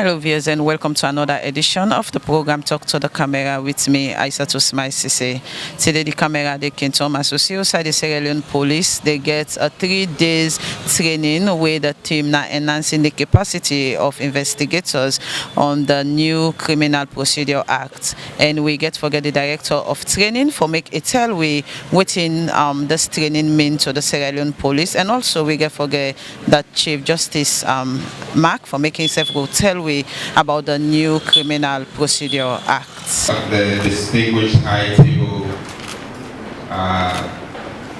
Hello viewers and welcome to another edition of the program Talk to the Camera with me, Isatu Smile Sesay. Today the camera they came to associate the Sierra Leone Police. They get a 3 days training where the team now enhancing the capacity of investigators on the new Criminal Procedure Act. And we get forget the director of training for make it tell we waiting this training mean to the Sierra Leone Police, and also we get forget that Chief Justice Mark for making himself go tell we about the new Criminal Procedure Act. The distinguished high table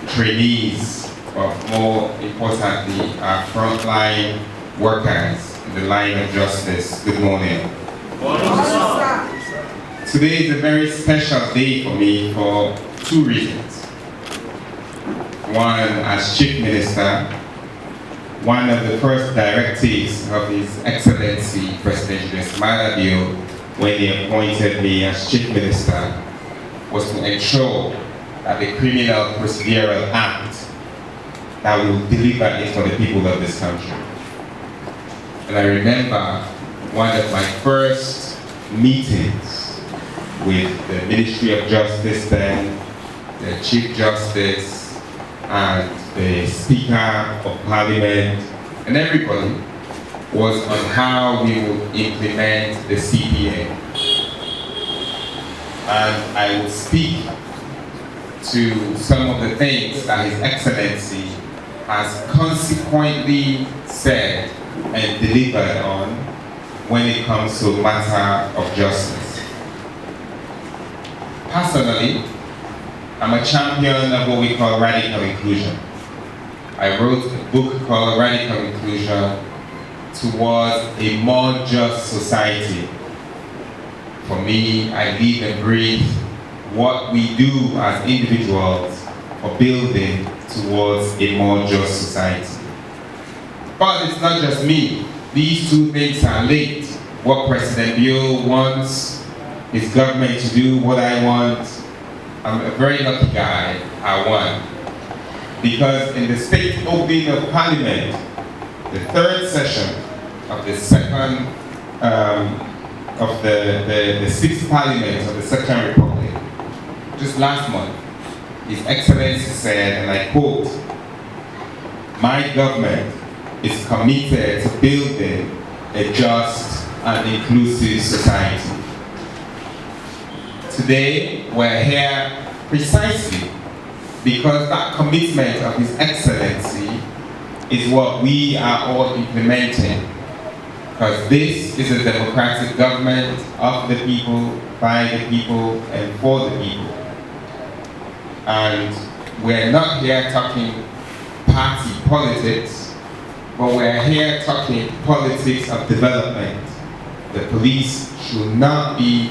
trainees, but more importantly, our frontline workers in the line of justice. Good morning. Today is a very special day for me for 2 reasons. One, as Chief Minister, one of the first directives of His Excellency President Ismail Sesay when he appointed me as Chief Minister was to ensure that the Criminal Procedure Act that will deliver it for the people of this country. And I remember one of my first meetings with the Ministry of Justice then, the Chief Justice, and the Speaker of Parliament, and everybody was on how we would implement the CPA. And I would speak to some of the things that His Excellency has consequently said and delivered on when it comes to matter of justice. Personally, I'm a champion of what we call radical inclusion. I wrote a book called Radical Inclusion Towards a More Just Society. For me, I live and breathe what we do as individuals for building towards a more just society. But it's not just me. These 2 things are linked. What President Bill wants his government to do, what I want. I'm a very lucky guy, I won. Because in the state opening of Parliament, the 3rd session of the second, of the 6th Parliament of the Second Republic, just last month, His Excellency said, and I quote, "My government is committed to building a just and inclusive society." Today, we're here precisely because that commitment of His Excellency is what we are all implementing. Because this is a democratic government of the people, by the people, and for the people. And we're not here talking party politics, but we're here talking politics of development. The police should not be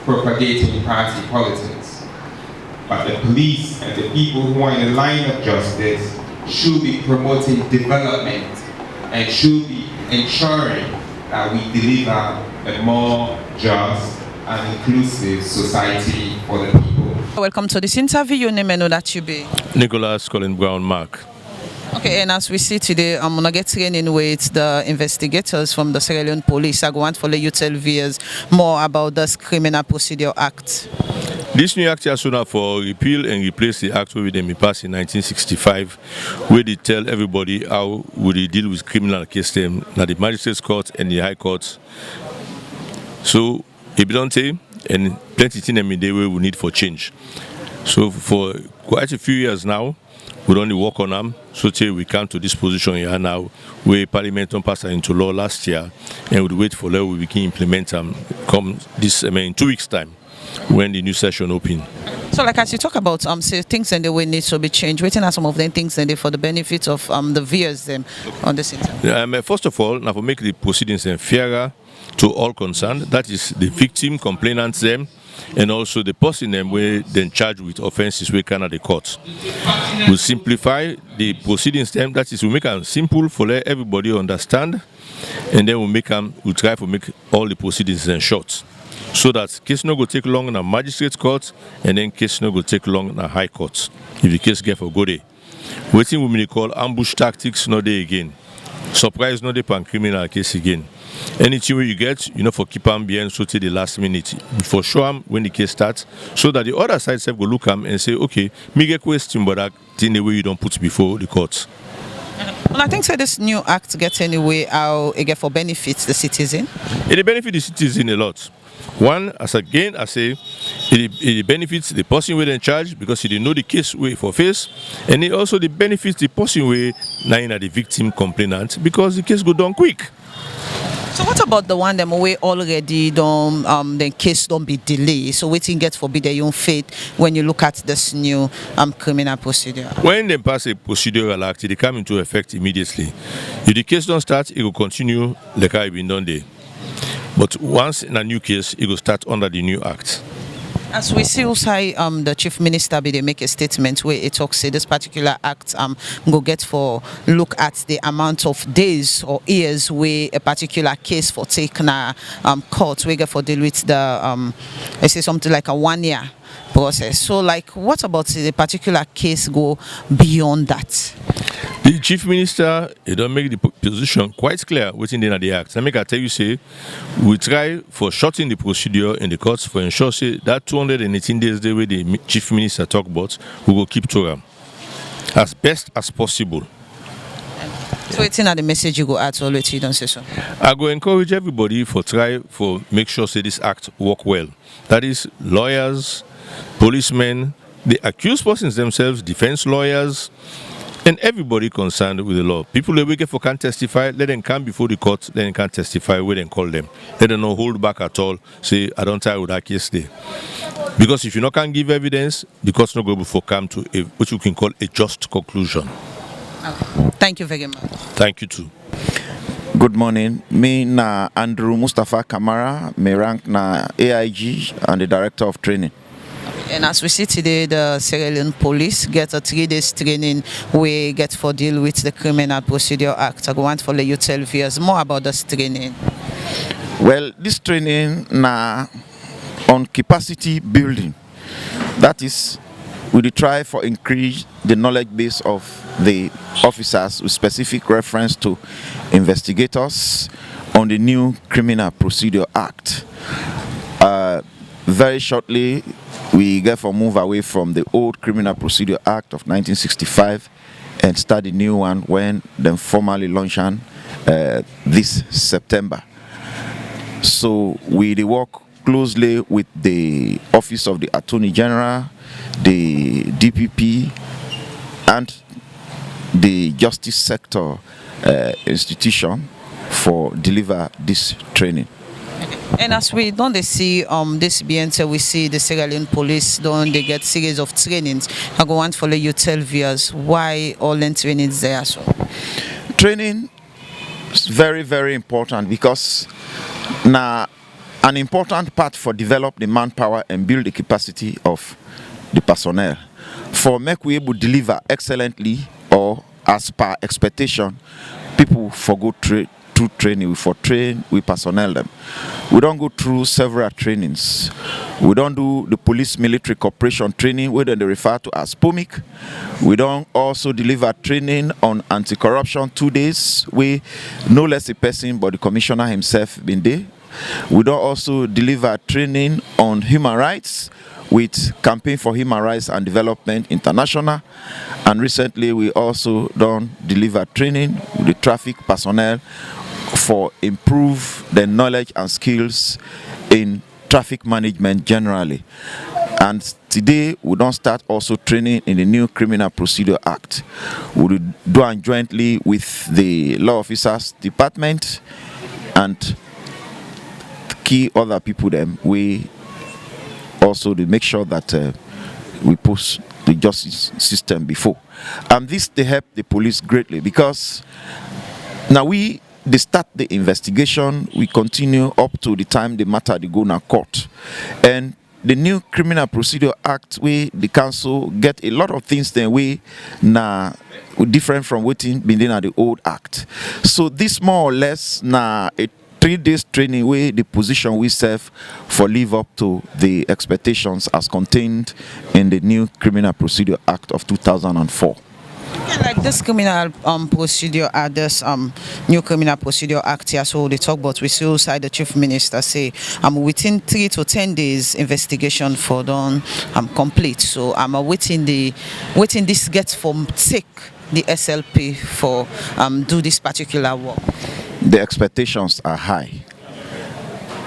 propagating party politics, but the police and the people who are in the line of justice should be promoting development and should be ensuring that we deliver a more just and inclusive society for the people. Welcome to this interview. Your name and know that you be? Nicholas Colin Brown Mark. Okay, and as we see today, I'm gonna get training with the investigators from the Sierra Leone Police. I want to let you tell viewers more about this Criminal Procedure Act. This new act is soon for repeal and replace the act where they passed in 1965, where they tell everybody how would they deal with criminal case them at the magistrates court and the high court. So if you don't say, and plenty of things we need for change. So for quite a few years now, we only work on them, so till we come to this position here now, where Parliament passed into law last year, and we wait for law we can implement them come this in 2 weeks' time, when the new session open. So, like as you talk about say things and the way needs to be changed, waiting are some of them things and they for the benefit of the viewers them on this interview. First of all, now for make the proceedings fairer to all concerned, that is the victim, complainants them, and also the person them where then charged with offences we can at the court. We simplify the proceedings them, that is we make them simple for let everybody understand, and then we try to make all the proceedings short. So that case no go take long in a magistrate court, and then case no go take long in a high court if the case get for go day. Waiting we call ambush tactics no day again. surprise no dey pan criminal case again. Anything wey you get, you know, for keep am behind so till the last minute. For sure am when the case starts, so that the other side self go look am and say, okay, me get question, but that thing the way you don't put before the court. Well, I think so this new act gets anyway how it get for benefits the citizen. It benefit the citizen a lot. One, as again, I say, it benefits the person with in charge because he didn't know the case way for face, and it also benefits the person way now the victim complainant because the case go down quick. So what about the one them way already don't the case don't be delayed? So waiting get forbid their own fate when you look at this new criminal procedure. When they pass a procedural act, it come into effect immediately. If the case don't start, it will continue like how it been done there. But once in a new case, it will start under the new act. As we see also the chief minister be they make a statement where it talks say this particular act go get for look at the amount of days or years where a particular case for take na court we get for deal with the I say something like a 1 year process. So like what about the particular case go beyond that? The chief minister, he don't make the position quite clear within the act. I make I tell you say, we try for shortening the procedure in the courts for ensure say that 218 days the way the chief minister talk about, we will keep to them as best as possible. So it's in the message you go out already, you don't say so. I go encourage everybody for try for make sure say this act work well. That is lawyers, policemen, the accused persons themselves, defense lawyers, and everybody concerned with the law. People that wake up for can't testify, let them come before the court, let them can't testify, where they call them. Let them not hold back at all, say, I don't tie with that case there. Because if you not can give evidence, the court's not going to come to a, what you can call a just conclusion. Okay. Thank you very much. Thank you too. Good morning. Me na Andrew Mustafa Kamara, me rank na AIG and the Director of Training. And as we see today, the Sierra Leone Police get a 3 days training we get for deal with the Criminal Procedure Act. I want to let you tell viewers more about this training. Well, this training na on capacity building. That is, we try for increase the knowledge base of the officers with specific reference to investigators on the new Criminal Procedure Act. Very shortly, we get for move away from the old Criminal Procedure Act of 1965 and start the new one when they formally launch this September. So we work closely with the Office of the Attorney General, the DPP, and the Justice Sector institution for deliver this training. And as we don't they see this BNT, we see the Sierra Leone Police don't they get series of trainings. I go want to follow you tell viewers why all the trainings there so. Training is very, very important because now an important part for develop the manpower and build the capacity of the personnel. For make we able deliver excellently or as per expectation, people for go through training, we for train, we personnel them. We don't go through several trainings. We don't do the police military cooperation training, where they refer to as POMIC. We don't also deliver training on anti-corruption 2 days. We no less a person but the commissioner himself been there. We don't also deliver training on human rights with Campaign for Human Rights and Development International. And recently we also done deliver training with the traffic personnel for improve their knowledge and skills in traffic management generally. And today we don't start also training in the new Criminal Procedure Act. We will do it jointly with the Law Officers Department and key other people them. We also to make sure that we push the justice system before. And this they help the police greatly because now they start the investigation, we continue up to the time the matter they go to court. And the new Criminal Procedure Act, the council get a lot of things that we now different from what been in the old act. So this more or less now a 3 days training where the position we serve for live up to the expectations as contained in the new Criminal Procedure Act of 2004. Like this criminal procedure, this new criminal procedure act here, so they talk about with suicide. The chief minister say within 3 to 10 days investigation for done complete. So I'm waiting this gets from take the SLP for do this particular work. The expectations are high,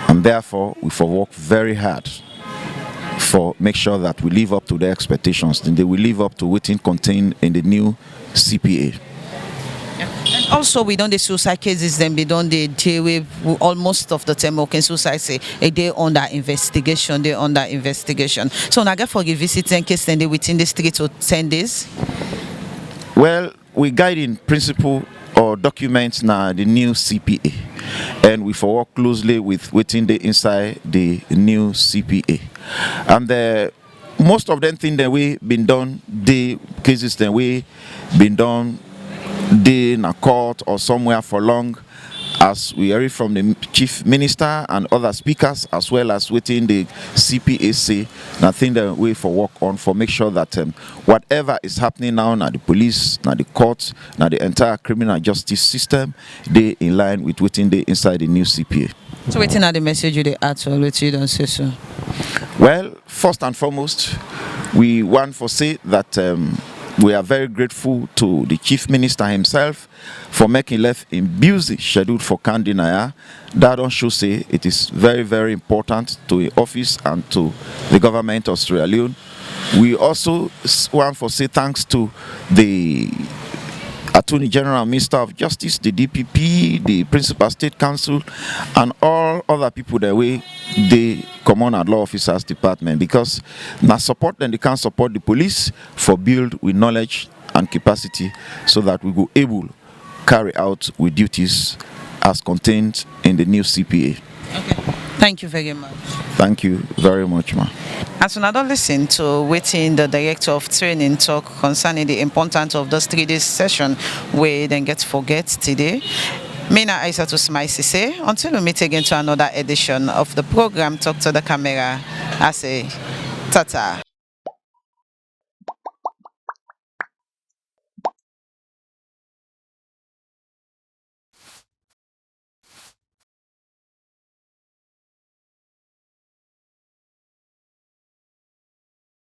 and therefore we for work very hard for make sure that we live up to their expectations, and they will live up to what's contained in the new CPA. And also, we don't the suicide cases, then we don't the deal with almost of the time. Okay, suicide say a day under investigation, they under investigation. So now get for the visiting case, then they within the 3 to 10 days. Well, we guide in principle or documents now the new CPA, and we for work closely with within the inside the new CPA, and most of them think that we been done the cases that we been done in a court or somewhere for long, as we heard from the chief minister and other speakers, as well as within the CPAC. And I think that we for work on for make sure that whatever is happening now, now the police, now the courts, now the entire criminal justice system, they in line with within the inside the new CPA. So waiting at the message you add to let you don't say so. Well, first and foremost, we want to say that we are very grateful to the Chief Minister himself for making left in busy schedule for Kandinaya. That on should say it is very, very important to the office and to the government of Sierra Leone. We also want to say thanks to the Attorney General and Minister of Justice, the DPP, the Principal State Council, and all other people that the Common and Law Officers Department, because now support them, they can support the police for build with knowledge and capacity so that we go able carry out with duties as contained in the new CPA. Okay. Thank you very much. Thank you very much, ma. As we don't listen to waiting the director of training talk concerning the importance of this 3 days session, we then get forget today. Me na Isatu Smile Sesay. Until we meet again to another edition of the program Talk to the Camera, I say tata.